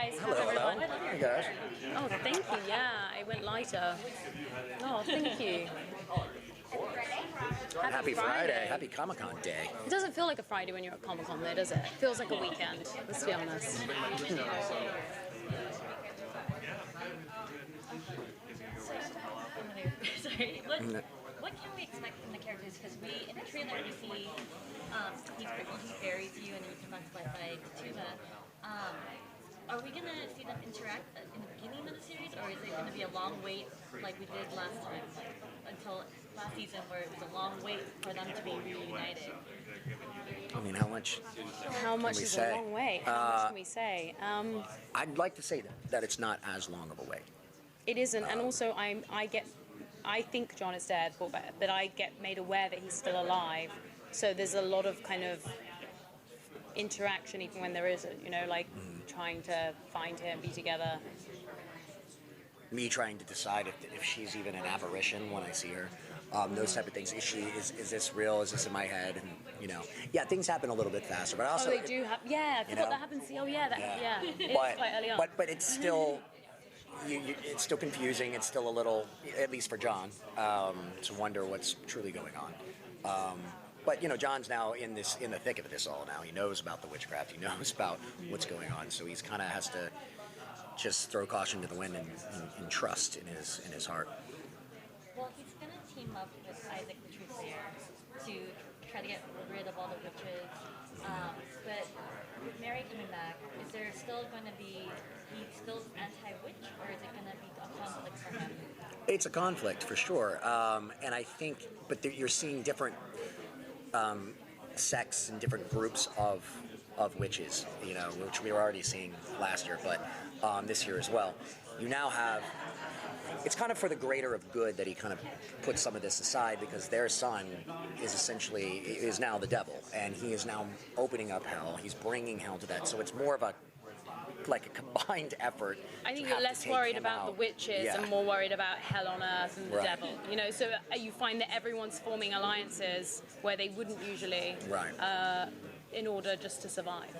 guys. Hello, How's everyone? hello. Hey guys. Oh, thank you. Yeah, I went lighter. Oh, thank you. Happy Friday. Happy Comic-Con day. It doesn't feel like a Friday when you're at Comic-Con though, does it? It feels like a weekend, let's be honest. Sorry, what can we expect from the characters? Because in the trailer we see he buries you and you come back to life by Tuba. Are we going to see them interact in the beginning of the series, or is it going to be a long wait like we did last time, like until last season where it was a long wait for them to be reunited? I mean, how much Is a long wait? How much can we say? I'd like to say that it's not as long of a wait. It isn't, and also I think John is dead, but I get made aware that he's still alive. So there's a lot of kind of interaction even when there isn't, like trying to find him, be together. Me trying to decide if she's even an apparition when I see her. Those type of things. Is this real? Is this in my head? And yeah, things happen a little bit faster. But also, they do happen. Yeah, I forgot that happens. Oh yeah, it's quite early on. But it's still. It's still confusing. It's still a little, at least for John, to wonder what's truly going on. But John's now in the thick of this all now. He knows about the witchcraft. He knows about what's going on. So he's kind of has to just throw caution to the wind and trust in his heart. Well, he's going to team up with Isaac the Truth Sayer to try to get rid of all the witches. But with Mary coming back, is there still going to be, he's still anti-witch, or is it going to be a conflict for him? It's a conflict for sure, and I think, but you're seeing different sects and different groups of witches, which we were already seeing last year, but this year as well. You now have, it's kind of for the greater of good that he kind of put some of this aside, because their son is now the devil, and he is now opening up hell. He's bringing hell to that, so it's more of a combined effort. I think you're less worried about the witches and more worried about hell on earth and the devil. So you find that everyone's forming alliances where they wouldn't usually, in order just to survive.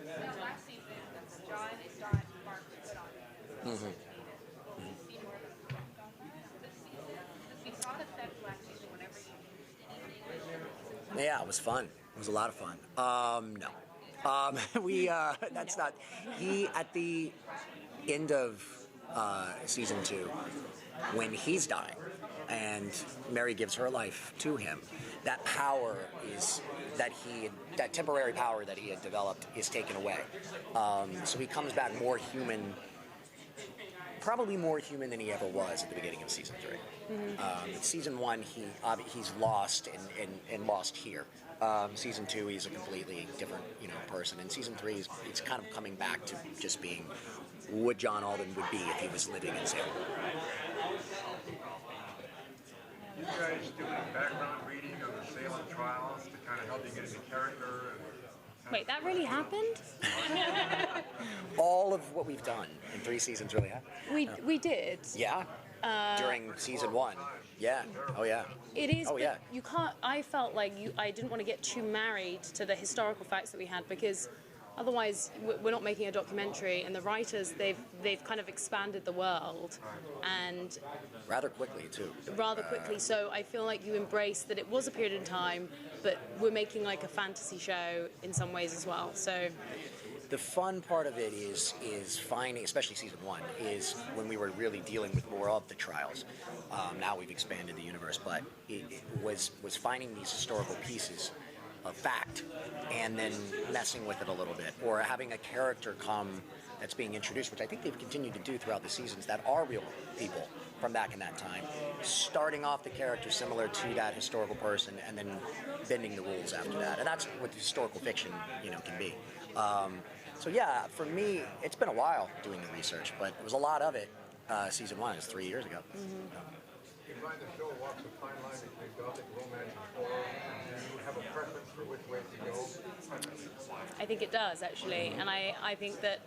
Last season, John got Mark to put on. We saw the steps last season whenever you. Yeah, it was fun. It was a lot of fun. No. That's not, he, at the end of season 2, when he's dying and Mary gives her life to him, that power that temporary power that he had developed is taken away. So he comes back more human, probably more human than he ever was at the beginning of season 3. Season 1, he's lost and lost here. Season 2, he's a completely different, person. And season 3, he's kind of coming back to just being what John Alden would be if he was living in Salem. You guys doing background reading of the Salem trials to kind of help you get into character? Wait, that really happened? All of what we've done in 3 seasons really happened. We did. Yeah. During season 1. Yeah. Oh yeah. It is. Oh yeah. You can't. I felt like I didn't want to get too married to the historical facts that we had, because otherwise we're not making a documentary, and the writers they've kind of expanded the world, and rather quickly too. So I feel like you embrace that it was a period in time, but we're making like a fantasy show in some ways as well. So the fun part of it is finding, especially season 1, is when we were really dealing with more of the trials. Now we've expanded the universe, but it was finding these historical pieces of fact and then messing with it a little bit, or having a character come that's being introduced, which I think they've continued to do throughout the seasons, that are real people from back in that time, starting off the character similar to that historical person and then bending the rules after that. And that's what the historical fiction can be. So yeah, for me, it's been a while doing the research, but it was a lot of it. Season 1 is 3 years ago. You find the show walks a fine line between gothic romance and horror. Do you have a preference for which way to go? I think it does, actually, and I think that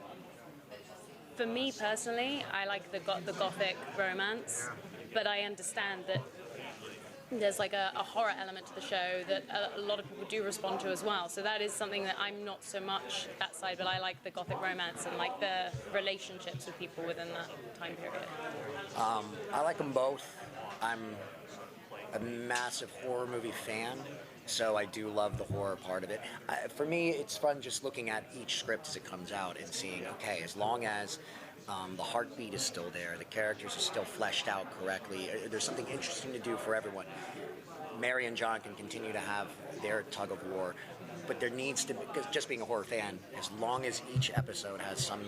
for me personally, I like the gothic romance, but I understand that there's like a horror element to the show that a lot of people do respond to as well. So that is something that I'm not so much that side, but I like the gothic romance and like the relationships with people within that time period. I like them both. I'm a massive horror movie fan, so I do love the horror part of it. For me, it's fun just looking at each script as it comes out and seeing, okay, as long as the heartbeat is still there, the characters are still fleshed out correctly, there's something interesting to do for everyone. Mary and John can continue to have their tug of war, but there needs to be, because just being a horror fan, as long as each episode has some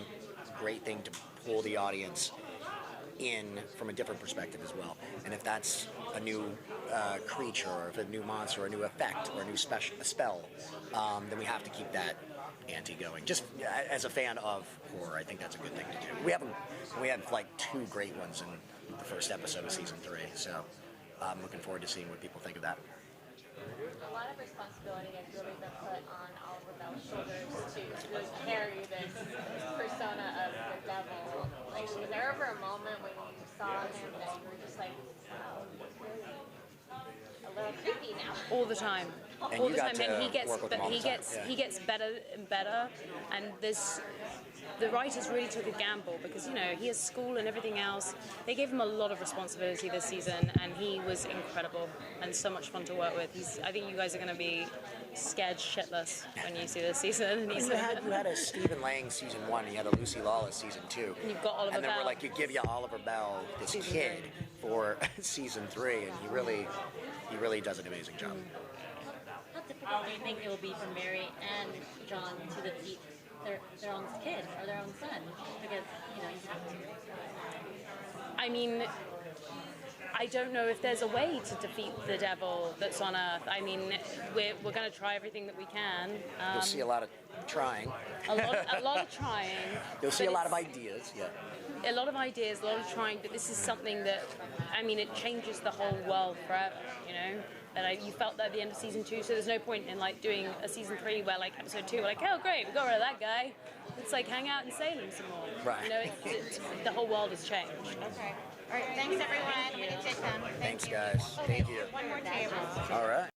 great thing to pull the audience in from a different perspective as well. And if that's a new creature, or if a new monster, or a new effect, or a new a spell, then we have to keep that ante going. Just as a fan of horror, I think that's a good thing to do. We have like 2 great ones in the first episode of season 3, so I'm looking forward to seeing what people think of that. A lot of responsibility has really been put on Oliver Bell's shoulders to really carry this persona of the devil. Like, was there ever a moment when you saw him that you were just like, wow, he's really a little creepy now? All the time. And All you the got time, to and he gets, work with him all the time. Yeah. he gets better and better, and the writers really took a gamble because, you know, he has school and everything else. They gave him a lot of responsibility this season, and he was incredible and so much fun to work with. I think you guys are going to be scared shitless when you see this season. And You had a Stephen Lang season 1, you had a Lucy Lawless season 2. And you've got Oliver And then Bell. we're like, you give you Oliver Bell, this Season kid, 3. for season 3, and he really does an amazing job. How difficult do you think it will be for Mary and John to defeat their own kid or their own son? Because, you know, you have to. I mean, I don't know if there's a way to defeat the devil that's on Earth. I mean, we're going to try everything that we can. You'll see a lot of trying. A lot of trying. You'll see a but lot of it's- ideas, yeah. A lot of ideas, a lot of trying, but this is something that, I mean, it changes the whole world forever, you know? And you felt that at the end of season 2, so there's no point in like doing a season 3 where like episode 2, we're like, oh great, we got rid of that guy. Let's like hang out in Salem some more. Right. You know, the whole world has changed. Okay. All right. Thanks, everyone. We need to take them. Thanks, guys. Thank you. One more table. All right.